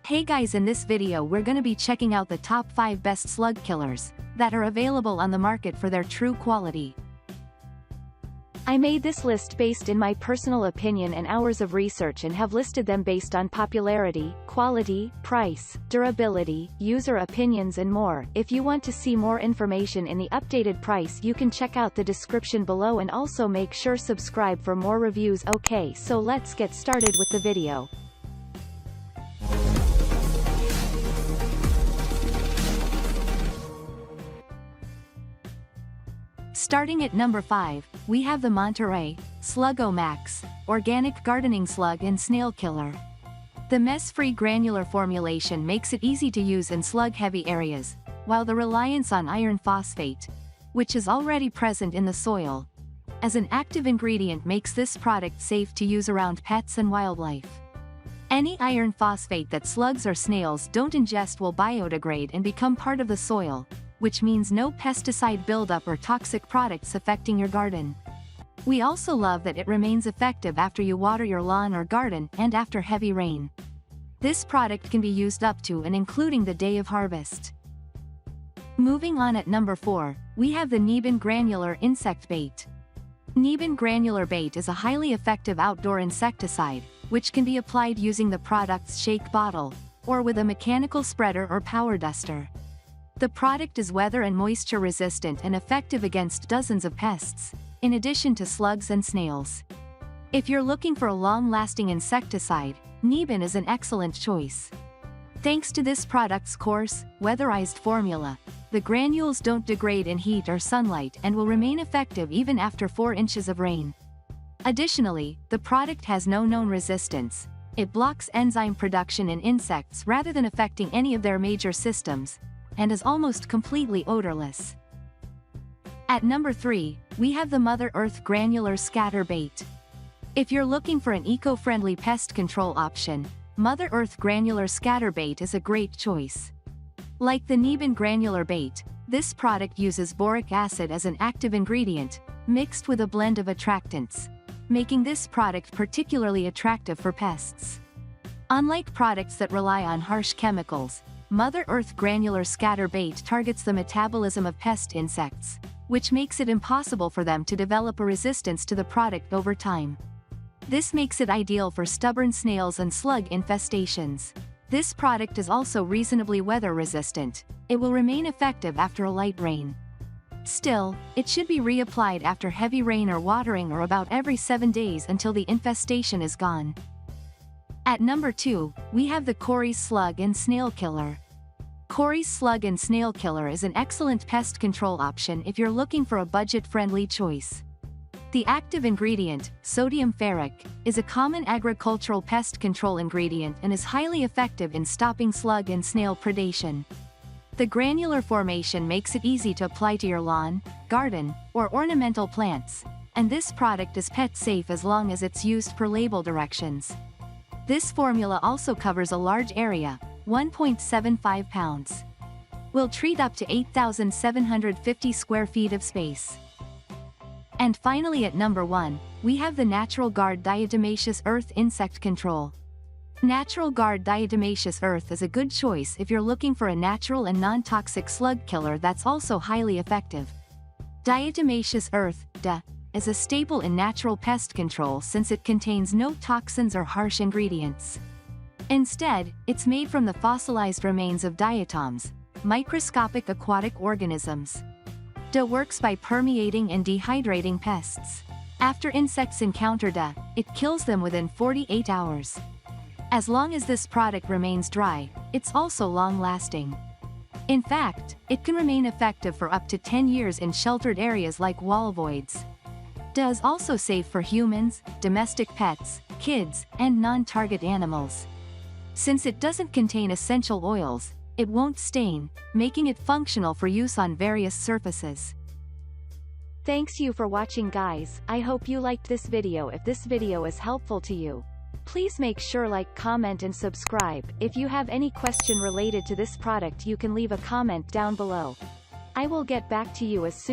Hey guys, in this video we're gonna be checking out the top 5 best slug killers that are available on the market for their true quality. I made this list based in my personal opinion and hours of research and have listed them based on popularity, quality, price, durability, user opinions and more. If you want to see more information in the updated price, you can check out the description below and also make sure subscribe for more reviews. Okay, so let's get started with the video. Starting at number 5, we have the Monterey Sluggo Maxx Organic Gardening Slug and Snail Killer. The mess-free granular formulation makes it easy to use in slug-heavy areas, while the reliance on iron phosphate, which is already present in the soil, as an active ingredient makes this product safe to use around pets and wildlife. Any iron phosphate that slugs or snails don't ingest will biodegrade and become part of the soil, which means no pesticide buildup or toxic products affecting your garden. We also love that it remains effective after you water your lawn or garden and after heavy rain. This product can be used up to and including the day of harvest. Moving on at number 4, we have the Niban Granular Insect Bait. Niban Granular Bait is a highly effective outdoor insecticide, which can be applied using the product's shake bottle, or with a mechanical spreader or power duster. The product is weather and moisture resistant and effective against dozens of pests, in addition to slugs and snails. If you're looking for a long-lasting insecticide, Niban is an excellent choice. Thanks to this product's coarse, weatherized formula, the granules don't degrade in heat or sunlight and will remain effective even after 4 inches of rain. Additionally, the product has no known resistance. It blocks enzyme production in insects rather than affecting any of their major systems, and is almost completely odorless. At number 3, we have the Mother Earth Granular Scatter Bait. If you're looking for an eco-friendly pest control option, Mother Earth Granular Scatter Bait is a great choice. Like the Niban Granular Bait, this product uses boric acid as an active ingredient, mixed with a blend of attractants, making this product particularly attractive for pests. Unlike products that rely on harsh chemicals, Mother Earth Granular Scatter Bait targets the metabolism of pest insects, which makes it impossible for them to develop a resistance to the product over time. This makes it ideal for stubborn snails and slug infestations. This product is also reasonably weather resistant. It will remain effective after a light rain. Still, it should be reapplied after heavy rain or watering or about every 7 days until the infestation is gone. At number 2, we have the Corey's Slug and Snail Killer. Corey's Slug and Snail Killer is an excellent pest control option if you're looking for a budget-friendly choice. The active ingredient, sodium ferric, is a common agricultural pest control ingredient and is highly effective in stopping slug and snail predation. The granular formation makes it easy to apply to your lawn, garden, or ornamental plants, and this product is pet-safe as long as it's used per label directions. This formula also covers a large area, 1.75 pounds. Will treat up to 8,750 square feet of space. And finally at number 1, we have the Natural Guard Diatomaceous Earth Insect Control. Natural Guard Diatomaceous Earth is a good choice if you're looking for a natural and non-toxic slug killer that's also highly effective. Diatomaceous Earth, DA, is a staple in natural pest control since it contains no toxins or harsh ingredients. Instead, it's made from the fossilized remains of diatoms, microscopic aquatic organisms. DA works by permeating and dehydrating pests. After insects encounter DA, it kills them within 48 hours. As long as this product remains dry, it's also long-lasting. In fact, it can remain effective for up to 10 years in sheltered areas like wall voids. DA is also safe for humans, domestic pets, kids, and non-target animals. Since it doesn't contain essential oils, it won't stain, making it functional for use on various surfaces. Thanks you for watching guys. I hope you liked this video. If this video is helpful to you, please make sure like, comment and subscribe. If you have any question related to this product you can leave a comment down below. I will get back to you as soon